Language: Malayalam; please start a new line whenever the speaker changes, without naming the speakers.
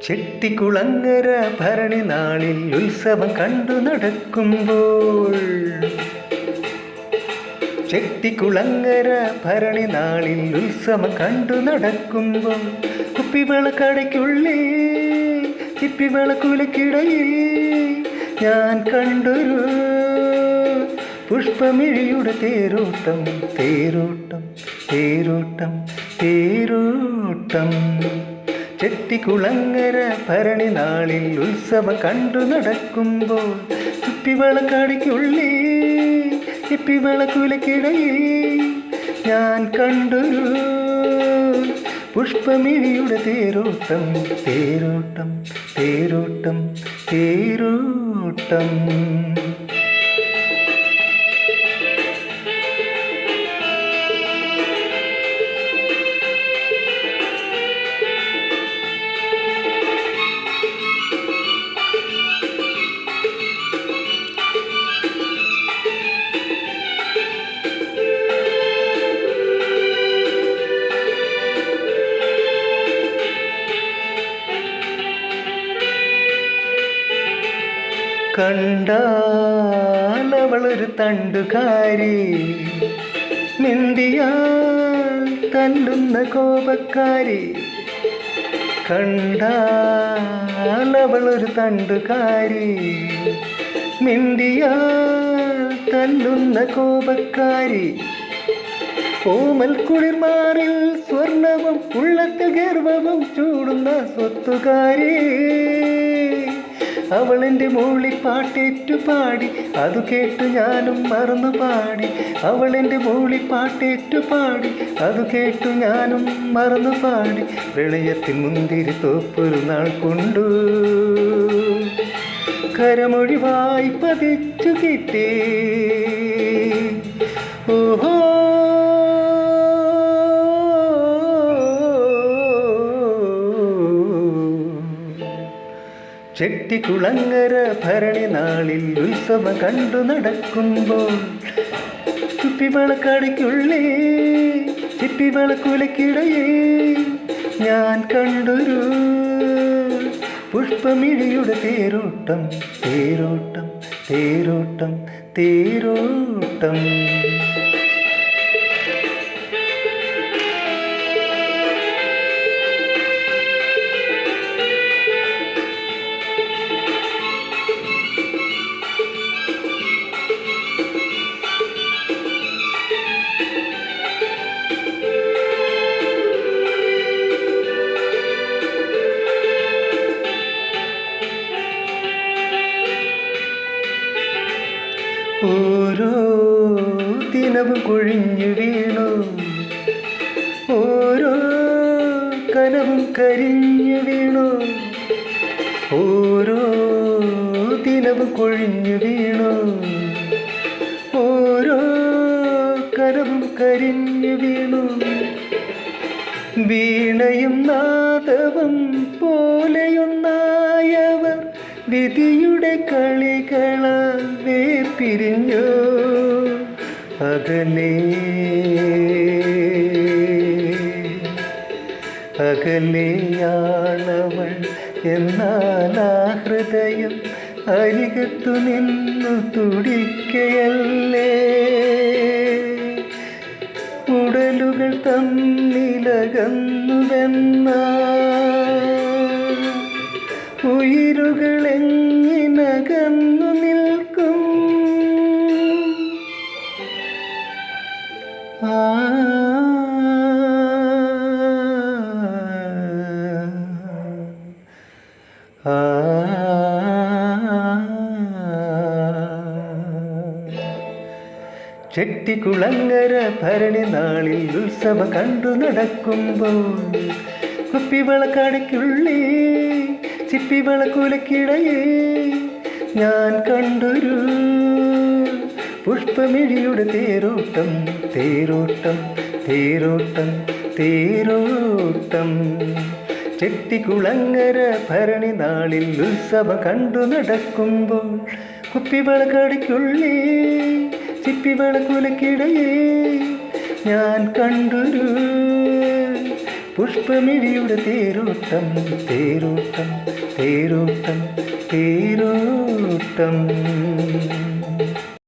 ചെട്ടിക്കുളങ്ങര ഭരണി നാളിൽ ഉത്സവം കണ്ടു നടക്കുമ്പോൾ ചെട്ടിക്കുളങ്ങര ഭരണി നാളിൽ ഉത്സവം കണ്ടു നടക്കുമ്പോൾ കുപ്പിവിളക്കടയ്ക്കുള്ളിൽ ചിപ്പിവിളക്കുലക്കിടയിൽ ഞാൻ കണ്ടൊരു പുഷ്പമിഴിയുടെ തേരോട്ടം തേരോട്ടം തേരോട്ടം തേരോട്ടം ചെട്ടിക്കുളങ്ങര ഭരണി നാളിൽ ഉത്സവം കണ്ടു നടക്കുമ്പോൾ കുപ്പിവിളക്കടയ്ക്കുള്ളിൽ ചിപ്പിവിളക്കുലക്കിടയിൽ ഞാൻ കണ്ടൊരു പുഷ്പമിഴിയുടെ തേരോട്ടം തേരോട്ടം തേരോട്ടം തേരോട്ടം കണ്ടാലവളൊരു തണ്ടുകാരി മിണ്ടിയാൽ തല്ലുന്ന കോപക്കാരി കണ്ടാലവളൊരു തണ്ടുകാരി മിണ്ടിയാൽ തല്ലുന്ന കോപക്കാരി ഓമൽ കുളിർമാറിൽ സ്വർണവും ഉള്ളത്തിൽ ഗർവവും ചൂടുന്ന സ്വത്തുകാരി അവളെൻ്റെ മൂളിപ്പാട്ടേറ്റു പാടി അതു കേട്ടു ഞാനും മറന്നു പാടി അവളെൻ്റെ മൂളിപ്പാട്ടേറ്റു പാടി അതു കേട്ടു ഞാനും മറന്നു പാടി പ്രളയത്തിൽ മുന്തിരി തോപ്പൊരു നാൾ കൊണ്ടു കരമൊഴിവായി പതിച്ചു കിട്ടേ ഓഹോ ചെട്ടിക്കുളങ്ങര ഭരണി നാളിൽ ഉത്സവം കണ്ടു നടക്കുമ്പോൾ കുപ്പിവിളക്കടയ്ക്കുള്ളിൽ ചിപ്പിവിളക്കുലക്കിടയിൽ ഞാൻ കണ്ടൊരു പുഷ്പമിഴിയുടെ തേരോട്ടം തേരോട്ടം തേരോട്ടം തേരോട്ടം ഓരോ ദിനവും കൊഴിഞ്ഞു വീണു ഓരോ കനവും കരിഞ്ഞു വീണു ഓരോ ദിനവും കൊഴിഞ്ഞു വീണു ഓരോ കനവും കരിഞ്ഞു വീണു വീണയും നാദവും പോലെയൊന്നായവർ വിധിയുടെ കളികളാൽ വേർപിരിഞ്ഞു അകലേ അകലെയാണവൾ എന്നാൽ ആ ഹൃദയം അരികത്തു നിന്നു തുടിക്കയല്ലേ ഉടലുകൾ തമ്മിലകന്നുവെന്നാൽ ഉയിരുകളെങ്ങിനകന്നു നിൽക്കും ചെട്ടിക്കുളങ്ങര ഭരണി നാളിൽ ഉത്സവം കണ്ടു നടക്കുമ്പോൾ കുപ്പിവിളക്കടയ്ക്കുള്ളിൽ ചിപ്പിവിളക്കുലക്കിടയിൽ ഞാൻ കണ്ടൊരു പുഷ്പമിഴിയുടെ തേരോട്ടം തേരോട്ടം തേരോട്ടം തേരോട്ടം ചെട്ടിക്കുളങ്ങര ഭരണി നാളിൽ ഉത്സവം കണ്ടു നടക്കുമ്പോൾ കുപ്പിവിളക്കടയ്ക്കുള്ളിൽ ചിപ്പിവിളക്കുലക്കിടയിൽ ഞാൻ കണ്ടൊരു പുഷ്പമിഴിയുടെ തേരോട്ടം തേരോട്ടം തേരോട്ടം തേരോട്ടം